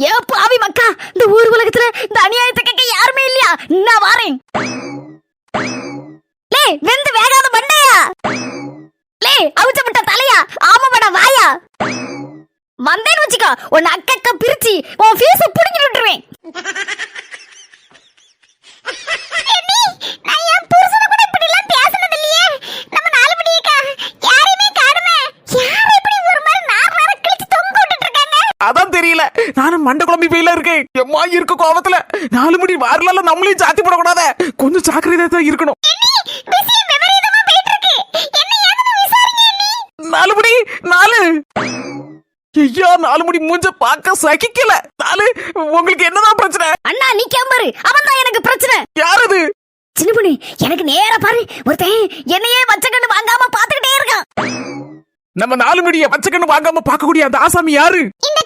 ஏ பாவி மக்கா, இந்த ஊர் உலகத்துல இந்த அநியாயத்தை கேட்க யாருமே இல்லையா? நான் வாரேன். லே வெந்து வேகாத மண்டையா, லே அவுச்சப்பட்ட தலையா, ஆமாடா வாயா. வந்தேன்னு வச்சுக்கோ, உன்னை அக்கக்க பிரிச்சு உன் ஃபீஸ புடிங்கிட்டு விட்டுருவேன். நான் என் புருஷனை கூட இப்படி எல்லாம் பேசினது இல்லையே. நம்ம 4 மணிக்கா யாரையுமே காணுமே. யாரை இப்படி ஒரு மாதிரி நார கிழிச்சு தொங்க விட்டுட்டு இருக்காங்க? அதான் தெரியல, நானும் மண்டை குழம்பி போயில இருக்கேன். எம்மா இருக்க கோவத்துல 4 மணி வாரலால நம்மளையும் சாத்தி போடக்கூடாத, கொஞ்சம் ஜாக்கிரதையா தான் இருக்கணும். 4 மணி 4 ஐயா, 4 மணி மூஞ்ச பார்க்க சகிக்கல. 4 உங்களுக்கு என்னதான் பிரச்சனை? அண்ணா நீ கேம்பரு, அவன் தான் எனக்கு பிரச்சனை. யார் அது? சின்ன பொண்ணு, எனக்கு நேரா பாரு, ஒருத்தன் என்னையே பச்சைக்கண்ணு வாங்காம பாத்துக்கிட்டே இருக்கான். நம்ம 4 மணிய பச்சைக்கண்ணு வாங்காம பார்க்கக்கூடிய அந்த ஆசாமி யாரு? இந்த